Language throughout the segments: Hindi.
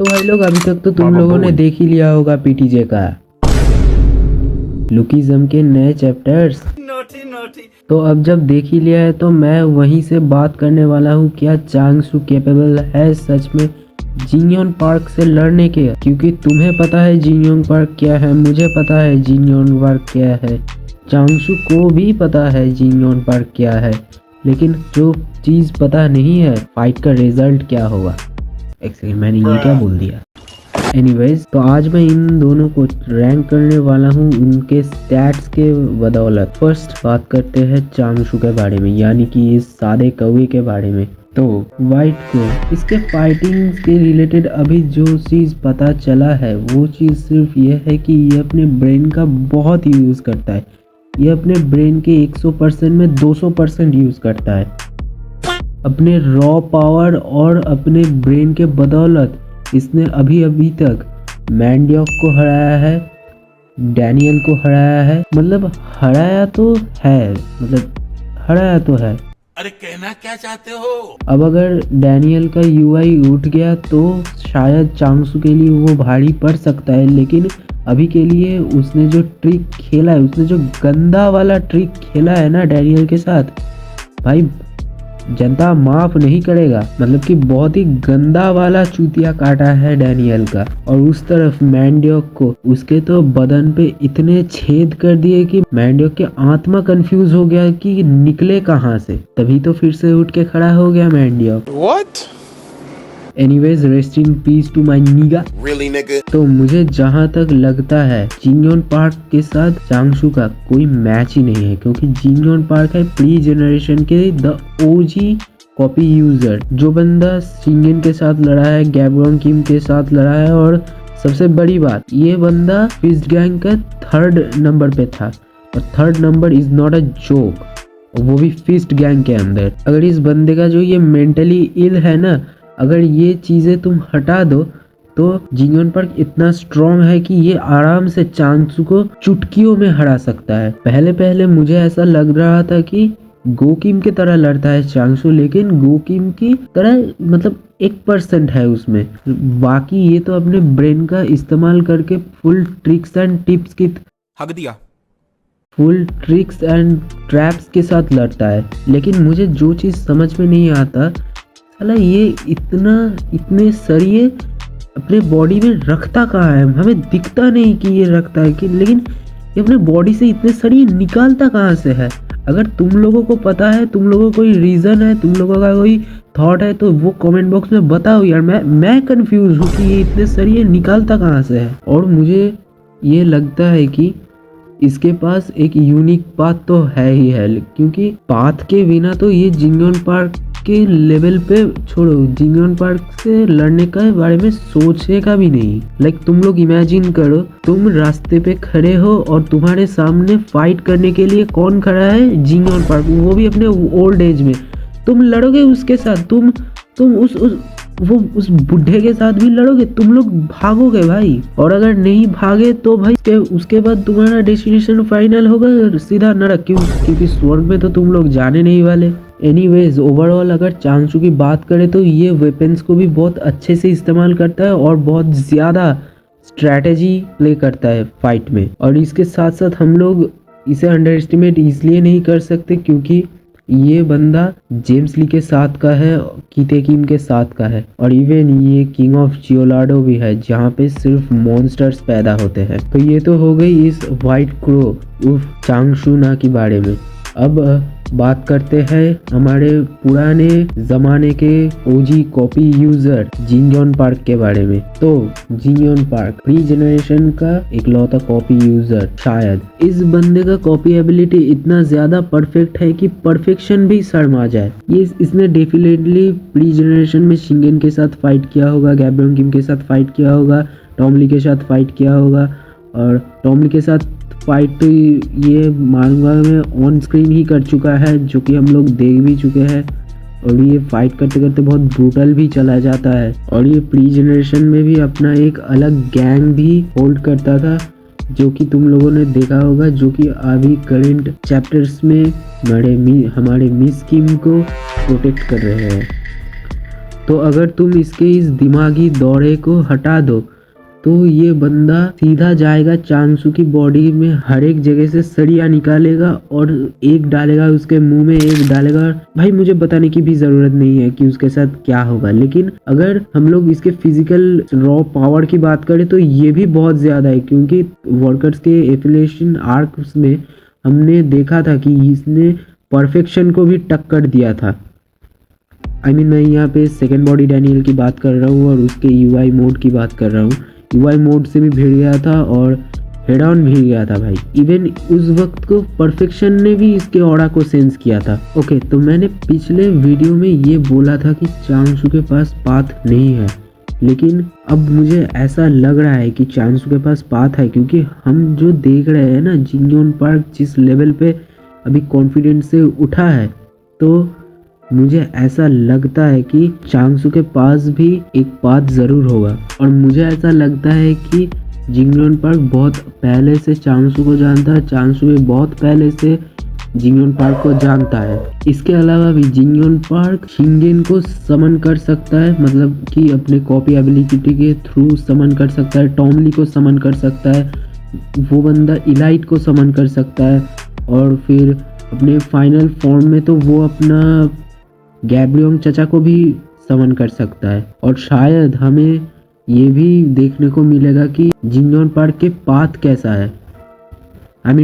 तो भाई लोग अभी तक तो तुम लोगों ने देख ही लिया होगा पीटीजे का लुकिज्म के नए चैप्टर्स। तो अब जब देख ही लिया है तो मैं वहीं से बात करने वाला हूँ, क्या चांगसू कैपेबल है सच में जिंगयोन पार्क से लड़ने के? क्योंकि तुम्हें पता है जिंगयोन पार्क क्या है, मुझे पता है जिंगयोन पार्क क्या है, चांगसू को भी पता है जिंगयोन पार्क क्या है, लेकिन जो चीज़ पता नहीं है फाइट का रिजल्ट क्या होगा। एक्चुअली मैंने ये क्या बोल दिया। एनीवेज, तो आज मैं इन दोनों को रैंक करने वाला हूँ उनके स्टैट्स के बदौलत। फर्स्ट बात करते हैं चांगसू के बारे में, यानी कि इस सादे कौवे के बारे में। तो वाइट को इसके फाइटिंग के रिलेटेड अभी जो चीज़ पता चला है वो चीज़ सिर्फ ये है कि ये अपने ब्रेन का बहुत यूज़ करता है। ये अपने ब्रेन के 100% में 200% यूज़ करता है। अपने रॉ पावर और अपने ब्रेन के बदौलत इसने अभी तक मैंडियोक को हराया है, डैनियल को हराया है, मतलब हराया तो है, अरे कहना क्या चाहते हो? अब अगर डैनियल का यूआई उठ गया तो शायद चांगसू के लिए वो भारी पड़ सकता है, लेकिन अभी के लिए उसने जो ट्रिक खेला है, उसने जो गंदा वाला ट्रिक खेला है ना डैनियल के साथ, भाई जनता माफ नहीं करेगा। मतलब कि बहुत ही गंदा वाला चूतिया काटा है डैनियल का। और उस तरफ मैंडियोक को उसके तो बदन पे इतने छेद कर दिए कि मैंडियोक के आत्मा कंफ्यूज हो गया कि निकले कहाँ से, तभी तो फिर से उठ के खड़ा हो गया मैंडियोक। What? Anyways, rest in peace to my nigga. Really, nigga? तो मुझे जहाँ तक लगता है जिंगयोन पार्क के साथ चांगसू का कोई मैच ही नहीं है, क्योंकि जिंगयोन पार्क है प्री जनरेशन के द ओजी कॉपी यूजर। जो बंदा शिंगेन के साथ लड़ा है, गैब्रोन किम के साथ लड़ा है, और सबसे बड़ी बात ये बंदा फिस्ट गैंग का 3rd नंबर पे था, और 3rd number is not a joke, वो भी फिस्ट गैंग के अंदर। अगर इस बंदे का जो ये मेंटली इल है ना, अगर ये चीज़ें तुम हटा दो तो जिंगयोन पार्क इतना स्ट्रॉन्ग है कि ये आराम से चांगसू को चुटकियों में हरा सकता है। पहले पहले मुझे ऐसा लग रहा था कि गोकिम की तरह लड़ता है चांगसू, लेकिन गोकिम की तरह मतलब 1% है उसमें, बाकी ये तो अपने ब्रेन का इस्तेमाल करके फुल ट्रिक्स एंड टिप्स की हक दिया। फुल ट्रिक्स एंड ट्रैप्स के साथ लड़ता है। लेकिन मुझे जो चीज़ समझ में नहीं आता, साला ये इतने सरिये अपने बॉडी में रखता कहाँ है? हमें दिखता नहीं कि ये रखता है कि, लेकिन ये अपने बॉडी से इतने सरिये निकालता कहाँ से है? अगर तुम लोगों को पता है, तुम लोगों को कोई रीज़न है, तुम लोगों का कोई थॉट है, तो वो कमेंट बॉक्स में बताओ यार। मैं कंफ्यूज हूँ कि ये इतने सरिये निकालता कहाँ से है। और मुझे ये लगता है कि इसके पास एक यूनिक पाथ तो है ही है, क्योंकि पाथ के बिना तो ये जिंगयोन पार्क के लेवल पे छोड़ो, जिंगयोन पार्क से लड़ने का बारे में सोचेगा भी नहीं। लाइक तुम लोग इमेजिन करो, तुम रास्ते पे खड़े हो और तुम्हारे सामने फाइट करने के लिए कौन खड़ा है? जिंगयोन पार्क, वो भी अपने ओल्ड एज में। तुम लड़ोगे उसके साथ? तुम उस बुढ़े के साथ भी लड़ोगे? तुम लोग भागोगे भाई। और अगर नहीं भागे तो भाई उसके बाद तुम्हारा डेस्टिनेशन फाइनल होगा सीधा नरक, क्योंकि स्वर्ग में तो तुम लोग जाने नहीं वाले। एनीवेज, ओवरऑल अगर चांगसू की बात करें तो ये वेपन्स को भी बहुत अच्छे से इस्तेमाल करता है और बहुत ज़्यादा स्ट्रैटेजी प्ले करता है फाइट में। और इसके साथ साथ हम लोग इसे अंडर एस्टिमेट इसलिए नहीं कर सकते क्योंकि ये बंदा जेम्स ली के साथ का है, कीते किम के साथ का है, और इवन ये किंग ऑफ जियोलार्डो भी है जहाँ पे सिर्फ मॉन्स्टर्स पैदा होते हैं। तो ये तो हो गई इस वाइट क्रो उर्फ चांगसू ना के बारे में। अब बात करते हैं हमारे पुराने जमाने के ओजी कॉपी यूजर जिंगयोन पार्क के बारे में। तो जिंगयोन पार्क प्री जनरेशन का इकलौता कॉपी यूजर, शायद इस बंदे का कॉपी एबिलिटी इतना ज्यादा परफेक्ट है कि परफेक्शन भी शर्मा जाए। इसने डेफिनेटली प्री जनरेशन में शिंगेन के साथ फाइट किया होगा, गैब्रोन किम के साथ फाइट किया होगा, टॉमली के साथ फाइट किया होगा, और टॉमली के साथ फाइट तो ये मानूंगा मैं ऑन स्क्रीन ही कर चुका है, जो कि हम लोग देख भी चुके हैं। और ये फाइट करते करते बहुत ब्रूटल भी चला जाता है। और ये प्री जनरेशन में भी अपना एक अलग गैंग भी होल्ड करता था, जो कि तुम लोगों ने देखा होगा, जो कि अभी करंट चैप्टर्स में हमारे मिस किम को प्रोटेक्ट कर रहे हैं। तो अगर तुम इसके इस दिमागी दौरे को हटा दो तो ये बंदा सीधा जाएगा चांगसू की बॉडी में, हर एक जगह से सरिया निकालेगा और एक डालेगा उसके मुंह में, एक डालेगा। भाई मुझे बताने की भी जरूरत नहीं है कि उसके साथ क्या होगा, लेकिन अगर हम लोग इसके फिजिकल रॉ पावर की बात करें तो ये भी बहुत ज्यादा है, क्योंकि वर्कर्स के एफिलिएशन आर्क्स में हमने देखा था कि इसने परफेक्शन को भी टक्कर दिया था। मैं यहाँ पे सेकेंड बॉडी डैनियल की बात कर रहा हूँ और उसके यूआई मोड की बात कर रहा हूँ। यूआई मोड से भी भिड़ गया था और हेड ऑन भिड़ गया था भाई। इवन उस वक्त को परफेक्शन ने भी इसके ऑरा को सेंस किया था। ओके, तो मैंने पिछले वीडियो में ये बोला था कि चांगसू के पास पाथ नहीं है, लेकिन अब मुझे ऐसा लग रहा है कि चांगसू के पास पाथ है, क्योंकि हम जो देख रहे हैं ना, जिंगयोन पार्क जिस लेवल पे अभी कॉन्फिडेंस से उठा है, तो मुझे ऐसा लगता है कि चांगसू के पास भी एक पाथ ज़रूर होगा। और मुझे ऐसा लगता है कि जिंगयोन पार्क बहुत पहले से चांगसू को जानता है, चांगसू भी बहुत पहले से जिंगयोन पार्क को जानता है। इसके अलावा भी जिंगयोन पार्क शिंगेन को समन कर सकता है, मतलब कि अपने कॉपी एबिलिटी के थ्रू समन कर सकता है, टॉमली को समन कर सकता है, वो बंदा इलाइट को समन कर सकता है, और फिर अपने फाइनल फॉर्म में तो वो अपना गैब्रियोंग चचा को भी समन कर सकता है। और शायद हमें ये भी देखने को मिलेगा कि जिंगयोन पार्क के पाथ कैसा है,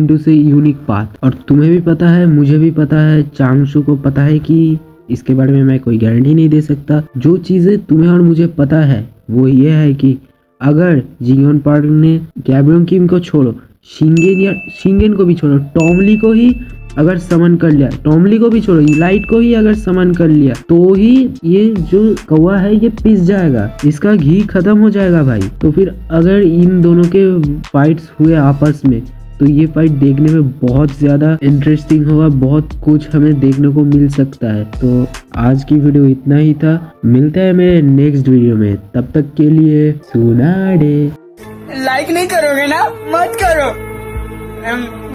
टू से यूनिक पाथ। और तुम्हें भी पता है, मुझे भी पता है, चांगसू को पता है कि इसके बारे में मैं कोई गारंटी नहीं दे सकता। जो चीज़ें तुम्हें और मुझे पता है वो ये है कि अगर जिंगयोन पार्क ने गैब्रियोंग किम को छोड़ो, शिंगेन को भी छोड़ो, टॉमली को ही अगर समन कर लिया, टॉमली को भी छोड़ो, इलाइट को ही अगर समन कर लिया, तो ही ये जो कौवा है ये पिस जाएगा, इसका घी खत्म हो जाएगा भाई। तो फिर अगर इन दोनों के फाइट्स हुए आपस में, तो ये फाइट देखने में बहुत ज़्यादा इंटरेस्टिंग होगा, बहुत कुछ हमें देखने को मिल सकता है। तो आज की वीडियो इतना ही था, मिलते हैं मेरे नेक्स्ट वीडियो में, तब तक के लिए सुनाडे। लाइक नहीं करोगे ना, मत करो।